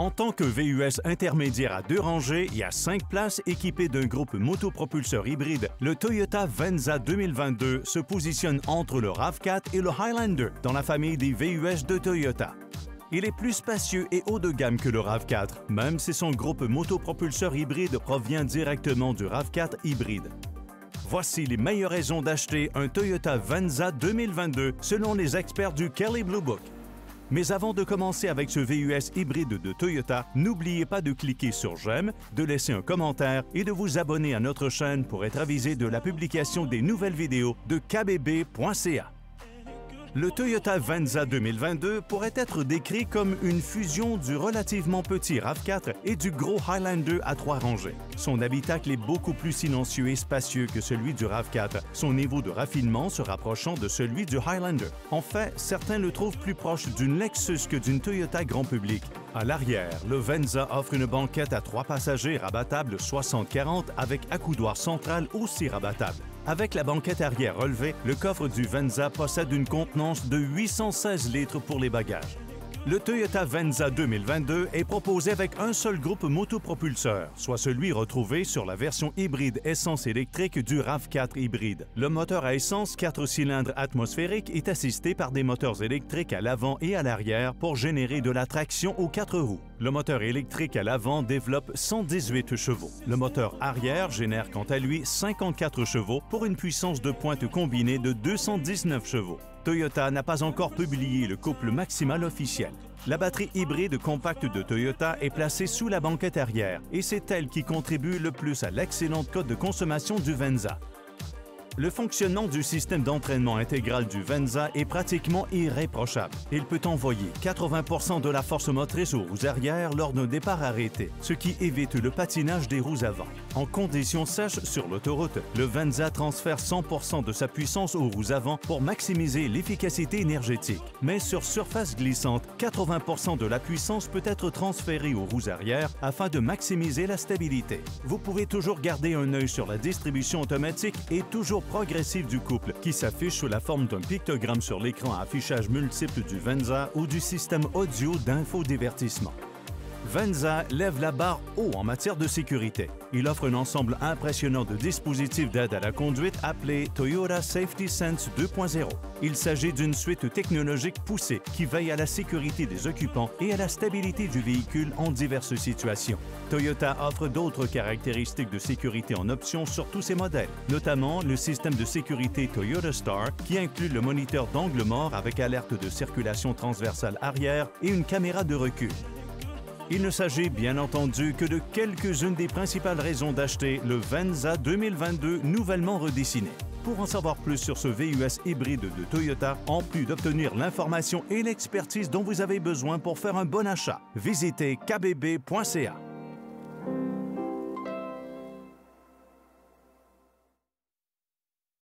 En tant que VUS intermédiaire à 2 rangées et à 5 places équipé d'un groupe motopropulseur hybride, le Toyota Venza 2022 se positionne entre le RAV4 et le Highlander dans la famille des VUS de Toyota. Il est plus spacieux et haut de gamme que le RAV4, même si son groupe motopropulseur hybride provient directement du RAV4 hybride. Voici les meilleures raisons d'acheter un Toyota Venza 2022 selon les experts du Kelley Blue Book. Mais avant de commencer avec ce VUS hybride de Toyota, n'oubliez pas de cliquer sur j'aime, de laisser un commentaire et de vous abonner à notre chaîne pour être avisé de la publication des nouvelles vidéos de kbb.ca. Le Toyota Venza 2022 pourrait être décrit comme une fusion du relativement petit RAV4 et du gros Highlander à 3 rangées. Son habitacle est beaucoup plus silencieux et spacieux que celui du RAV4, son niveau de raffinement se rapprochant de celui du Highlander. En fait, certains le trouvent plus proche d'une Lexus que d'une Toyota grand public. À l'arrière, le Venza offre une banquette à 3 passagers rabattable 60-40 avec accoudoir central aussi rabattable. Avec la banquette arrière relevée, le coffre du Venza possède une contenance de 816 litres pour les bagages. Le Toyota Venza 2022 est proposé avec un seul groupe motopropulseur, soit celui retrouvé sur la version hybride essence-électrique du RAV4 hybride. Le moteur à essence 4 cylindres atmosphériques est assisté par des moteurs électriques à l'avant et à l'arrière pour générer de la traction aux 4 roues. Le moteur électrique à l'avant développe 118 chevaux. Le moteur arrière génère quant à lui 54 chevaux pour une puissance de pointe combinée de 219 chevaux. Toyota n'a pas encore publié le couple maximal officiel. La batterie hybride compacte de Toyota est placée sous la banquette arrière et c'est elle qui contribue le plus à l'excellente cote de consommation du Venza. Le fonctionnement du système d'entraînement intégral du Venza est pratiquement irréprochable. Il peut envoyer 80% de la force motrice aux roues arrière lors d'un départ arrêté, ce qui évite le patinage des roues avant. En conditions sèches sur l'autoroute, le Venza transfère 100% de sa puissance aux roues avant pour maximiser l'efficacité énergétique. Mais sur surface glissante, 80% de la puissance peut être transférée aux roues arrière afin de maximiser la stabilité. Vous pouvez toujours garder un œil sur la distribution automatique et toujours progressive du couple qui s'affiche sous la forme d'un pictogramme sur l'écran à affichage multiple du Venza ou du système audio d'infodivertissement. Venza lève la barre haut en matière de sécurité. Il offre un ensemble impressionnant de dispositifs d'aide à la conduite appelés Toyota Safety Sense 2.0. Il s'agit d'une suite technologique poussée qui veille à la sécurité des occupants et à la stabilité du véhicule en diverses situations. Toyota offre d'autres caractéristiques de sécurité en option sur tous ses modèles, notamment le système de sécurité Toyota Star qui inclut le moniteur d'angle mort avec alerte de circulation transversale arrière et une caméra de recul. Il ne s'agit bien entendu que de quelques-unes des principales raisons d'acheter le Venza 2022 nouvellement redessiné. Pour en savoir plus sur ce VUS hybride de Toyota, en plus d'obtenir l'information et l'expertise dont vous avez besoin pour faire un bon achat, visitez kbb.ca.